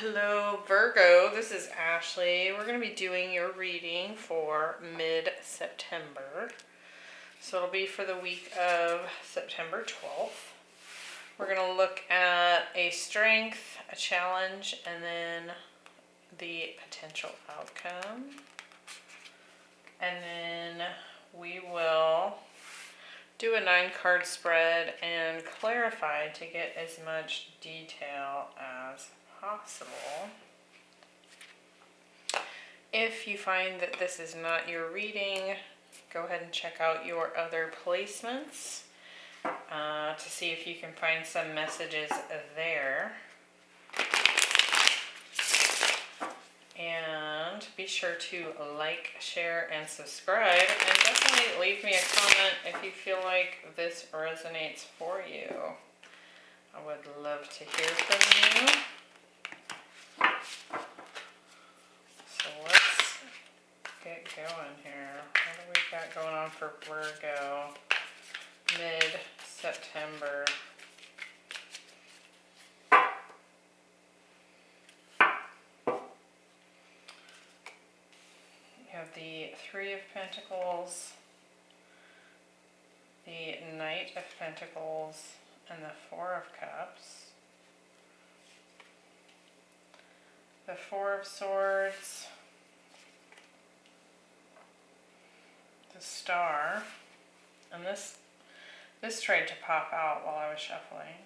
Hello Virgo, this is Ashley. We're going to be doing your reading for mid-September. So it'll be for the week of September 12th. We're going to look at a strength, a challenge, and then the potential outcome. And then we will do a 9-card spread and clarify to get as much detail as possible. If you find that this is not your reading, go ahead and check out your other placements to see if you can find some messages there. And be sure to like, share, and subscribe, and definitely leave me a comment if you feel like this resonates for you. I would love to hear from you. So let's get going here. What do we got going on for Virgo mid-September? We have the Three of Pentacles, the Knight of Pentacles, and the Four of Cups. The Four of Swords, the Star, and this tried to pop out while I was shuffling,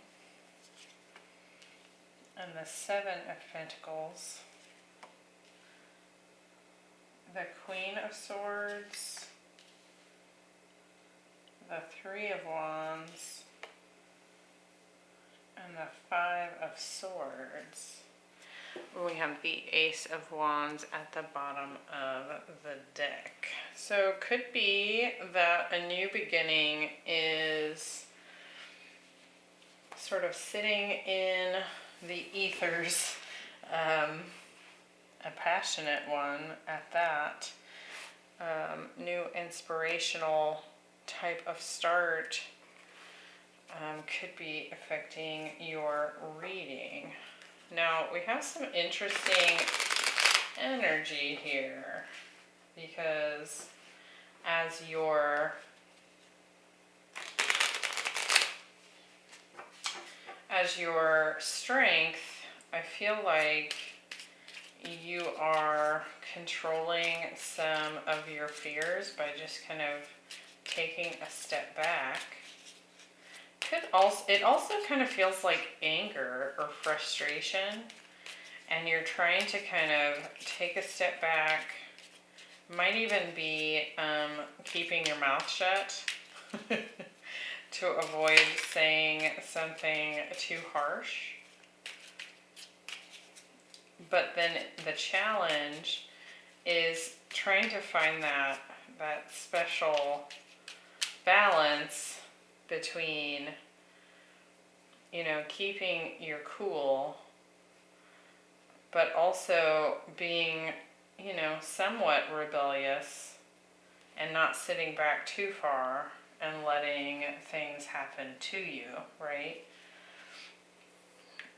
and the Seven of Pentacles, the Queen of Swords, the Three of Wands, and the Five of Swords. We have the Ace of Wands at the bottom of the deck. So could be that a new beginning is sort of sitting in the ethers, a passionate one at that. New inspirational type of start could be affecting your reading. Now, we have some interesting energy here because as your strength, I feel like you are controlling some of your fears by just kind of taking a step back. It also kind of feels like anger or frustration, and you're trying to kind of take a step back. Might even be keeping your mouth shut to avoid saying something too harsh. But then the challenge is trying to find that special balance between, keeping your cool, but also being, somewhat rebellious and not sitting back too far and letting things happen to you, right?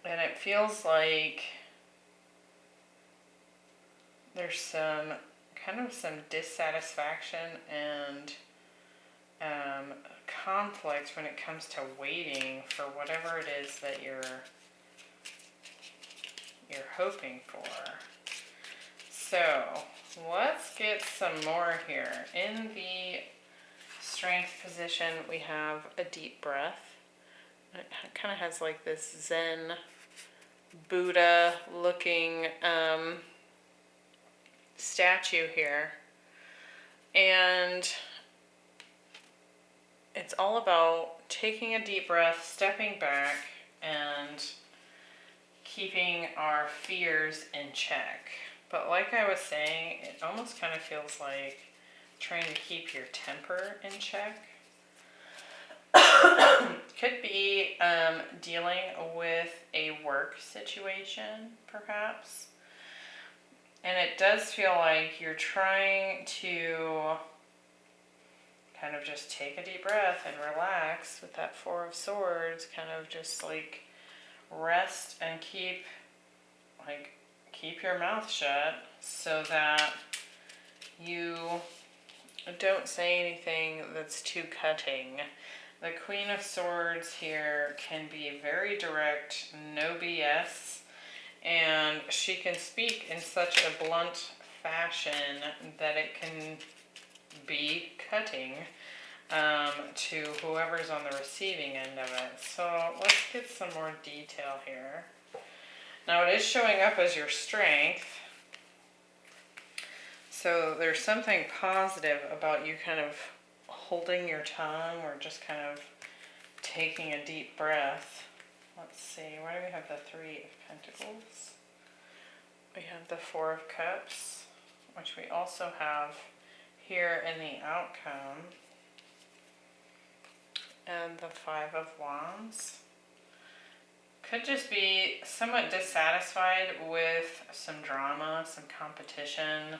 And it feels like there's some dissatisfaction and conflict when it comes to waiting for whatever it is that you're hoping for. So let's get some more here. In the strength position, we have a deep breath. It kind of has like this Zen Buddha looking statue here, and it's all about taking a deep breath, stepping back, and keeping our fears in check. But like I was saying, it almost kind of feels like trying to keep your temper in check. Could be dealing with a work situation, perhaps. And it does feel like you're trying to kind of just take a deep breath and relax with that Four of Swords, kind of just like rest and keep like, keep your mouth shut so that you don't say anything that's too cutting. The Queen of Swords here can be very direct, no BS, and she can speak in such a blunt fashion that it can be cutting to whoever's on the receiving end of it. So let's get some more detail here. Now it is showing up as your strength, so there's something positive about you kind of holding your tongue or just kind of taking a deep breath. Let's see, why do we have the Three of Pentacles? We have the Four of Cups, which we also have here in the outcome, and the Five of Wands. Could just be somewhat dissatisfied with some drama, some competition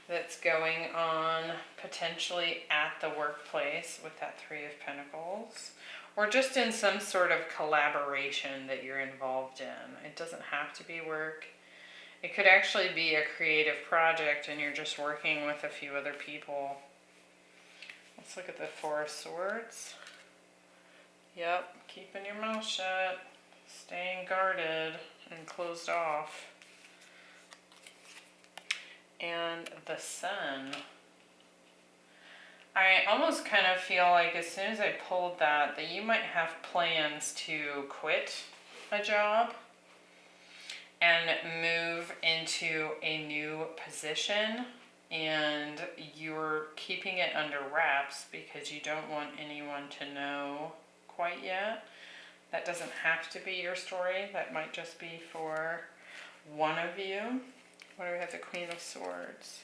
that's going on potentially at the workplace with that Three of Pentacles, or just in some sort of collaboration that you're involved in. It doesn't have to be work. It could actually be a creative project and you're just working with a few other people. Let's look at the Four of Swords. Yep, keeping your mouth shut, staying guarded and closed off. And the Sun. I almost kind of feel like as soon as I pulled that you might have plans to quit a job and move into a new position, and you're keeping it under wraps because you don't want anyone to know quite yet. That doesn't have to be your story. That might just be for one of you. What do we have? The Queen of Swords,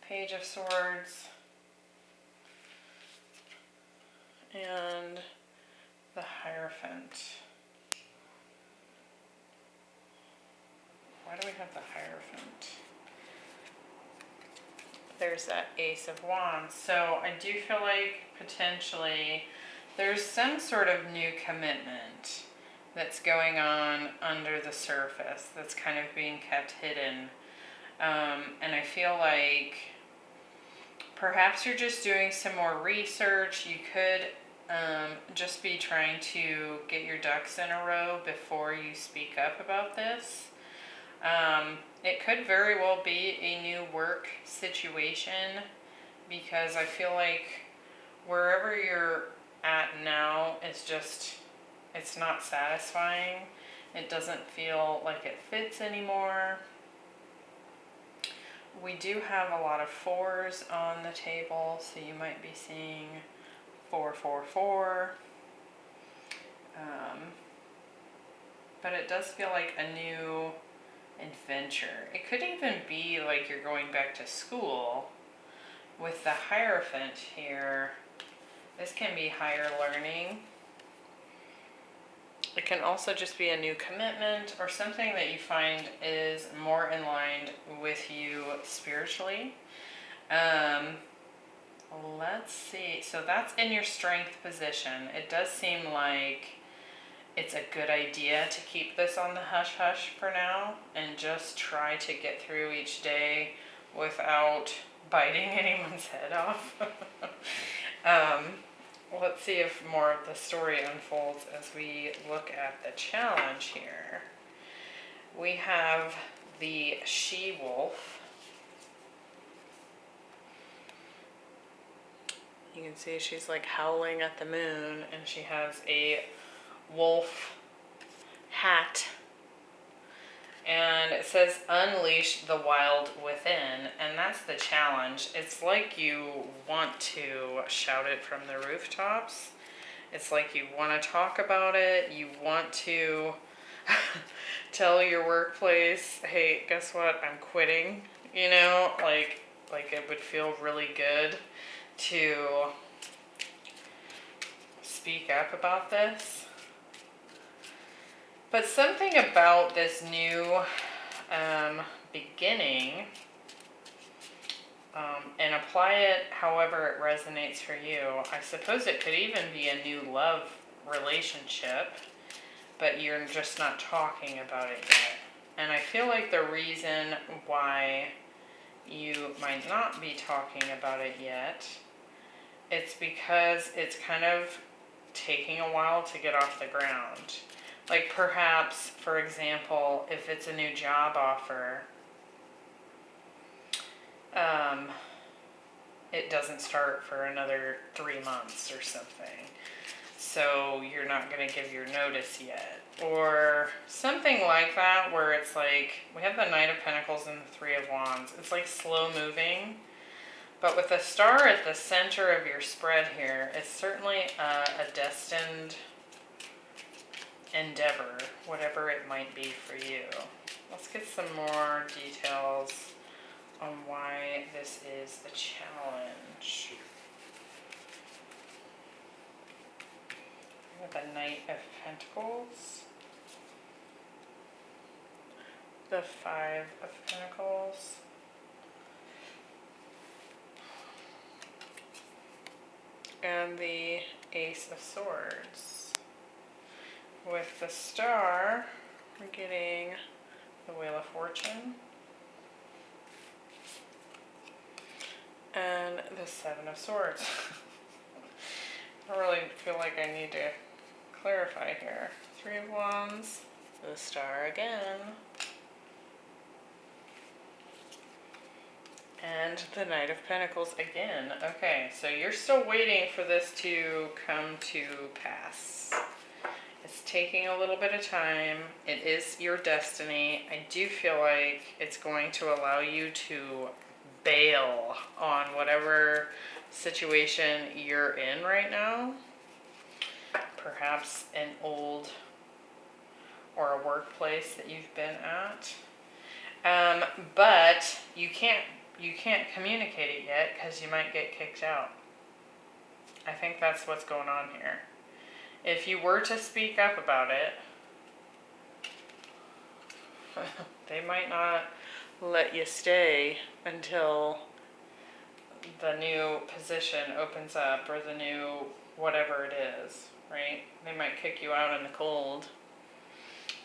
Page of Swords, and the Hierophant. Why do we have the Hierophant? There's that Ace of Wands. So I do feel like potentially there's some sort of new commitment that's going on under the surface that's kind of being kept hidden. And I feel like perhaps you're just doing some more research. You could just be trying to get your ducks in a row before you speak up about this. It could very well be a new work situation, because I feel like wherever you're at now is just, it's not satisfying. It doesn't feel like it fits anymore. We do have a lot of fours on the table, so you might be seeing 444. But it does feel like a new adventure. It could even be like you're going back to school. With the Hierophant here, this can be higher learning. It can also just be a new commitment or something that you find is more in line with you spiritually. Let's see. So that's in your strength position. It does seem like it's a good idea to keep this on the hush-hush for now and just try to get through each day without biting anyone's head off. Let's see if more of the story unfolds as we look at the challenge here. We have the she-wolf. You can see she's like howling at the moon, and she has a wolf hat. And it says, unleash the wild within, and that's the challenge. It's like you want to shout it from the rooftops. It's like you want to talk about it. You want to tell your workplace, hey, guess what? I'm quitting. You know, like it would feel really good to speak up about this. But something about this new beginning, and apply it however it resonates for you. I suppose it could even be a new love relationship. but you're just not talking about it yet. And I feel like the reason why you might not be talking about it yet, it's because it's kind of taking a while to get off the ground. Like perhaps, for example, if it's a new job offer, it doesn't start for another 3 months or something. So you're not going to give your notice yet. Or something like that, where it's like, we have the Knight of Pentacles and the Three of Wands. It's like slow moving. But with the star at the center of your spread here, it's certainly a destined endeavor, whatever it might be for you. Let's get some more details on why this is a challenge. We have the Knight of Pentacles, the Five of Pentacles, and the Ace of Swords. With the star, we're getting the Wheel of Fortune and the Seven of Swords. I really feel like I need to clarify here. Three of Wands, the star again, and the Knight of Pentacles again. Okay, so you're still waiting for this to come to pass. It's taking a little bit of time. It is your destiny. I do feel like it's going to allow you to bail on whatever situation you're in right now. Perhaps an old or a workplace that you've been at. But you can't communicate it yet because you might get kicked out. I think that's what's going on here. If you were to speak up about it, they might not let you stay until the new position opens up, or the new whatever it is, right? They might kick you out in the cold.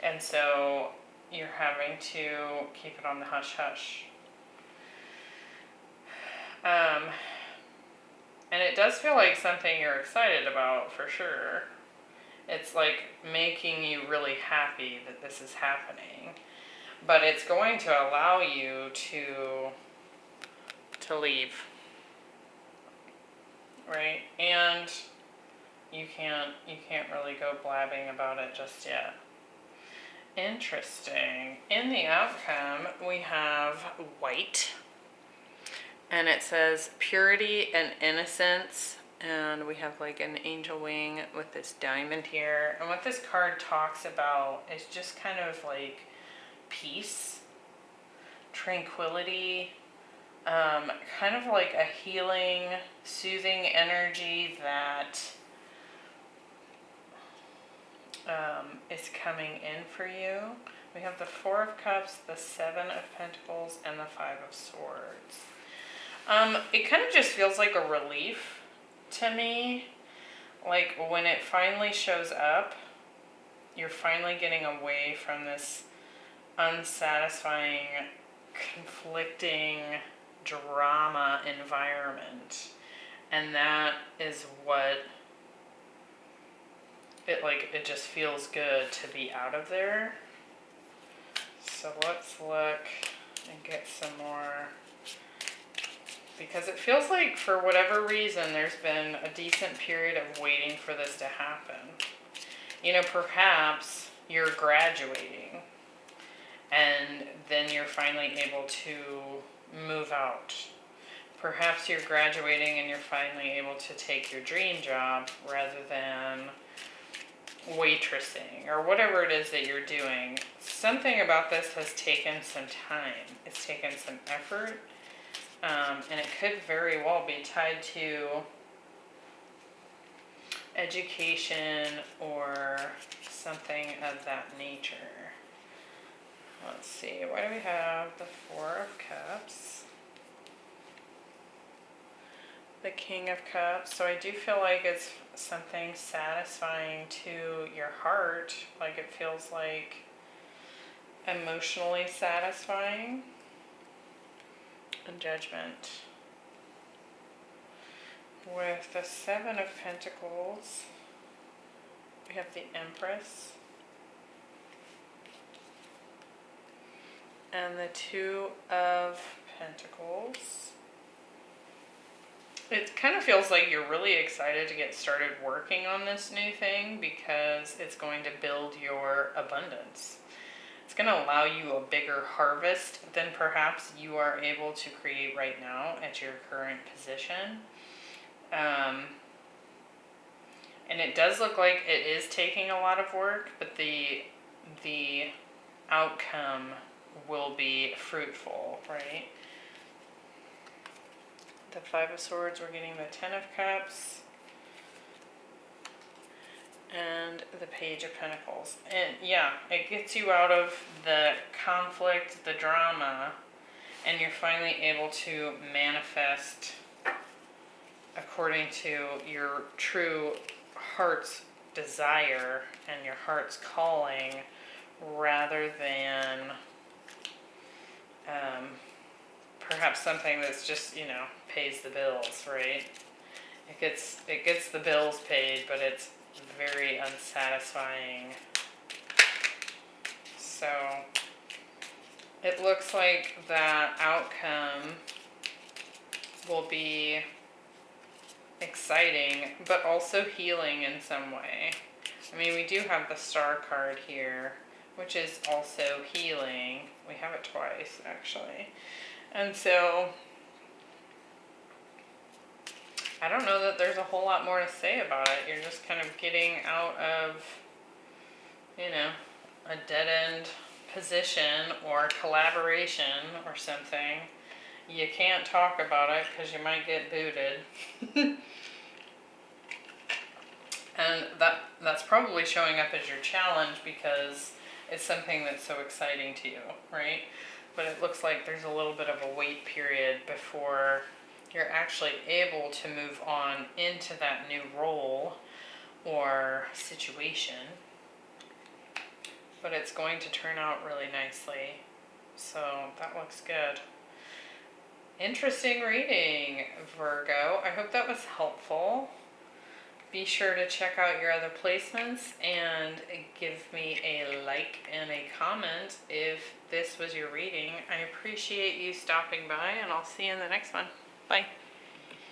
And so you're having to keep it on the hush hush. And it does feel like something you're excited about, for sure. It's like making you really happy that this is happening. But it's going to allow you to leave. Right? And you can't really go blabbing about it just yet. Interesting. In the outcome, we have white. And it says purity and innocence. And we have like an angel wing with this diamond here. And what this card talks about is just kind of like peace, tranquility, kind of like a healing, soothing energy that is coming in for you. We have the Four of Cups, the Seven of Pentacles, and the Five of Swords. It kind of just feels like a relief to me. Like when it finally shows up, you're finally getting away from this unsatisfying, conflicting drama environment. And that is what it just feels good to be out of there. So let's look and get some more, because it feels like for whatever reason there's been a decent period of waiting for this to happen. You know, perhaps you're graduating and then you're finally able to move out. Perhaps you're graduating and you're finally able to take your dream job rather than waitressing or whatever it is that you're doing. Something about this has taken some time. It's taken some effort. And it could very well be tied to education or something of that nature. Let's see, why do we have the Four of Cups, the King of Cups. So I do feel like it's something satisfying to your heart. Like it feels like emotionally satisfying. And Judgment. With the Seven of Pentacles, we have the Empress. And the Two of Pentacles. It kind of feels like you're really excited to get started working on this new thing because it's going to build your abundance. It's going to allow you a bigger harvest than perhaps you are able to create right now at your current position. And it does look like it is taking a lot of work, but the outcome will be fruitful, right? The Five of Swords, we're getting the Ten of Cups, and the Page of Pentacles. And yeah, it gets you out of the conflict, the drama, and you're finally able to manifest according to your true heart's desire and your heart's calling, rather than perhaps something that's just, you know, pays the bills, right? It gets the bills paid, but it's very unsatisfying. So it looks like that outcome will be exciting, but also healing in some way. I mean, we do have the Star card here, which is also healing. We have it twice, actually. And so, I don't know that there's a whole lot more to say about it. You're just kind of getting out of, you know, a dead-end position or collaboration or something. You can't talk about it because you might get booted. And that's probably showing up as your challenge because it's something that's so exciting to you, right? But it looks like there's a little bit of a wait period before you're actually able to move on into that new role or situation. But it's going to turn out really nicely. So that looks good. Interesting reading, Virgo. I hope that was helpful. Be sure to check out your other placements and give me a like and a comment if this was your reading. I appreciate you stopping by, and I'll see you in the next one. Bye.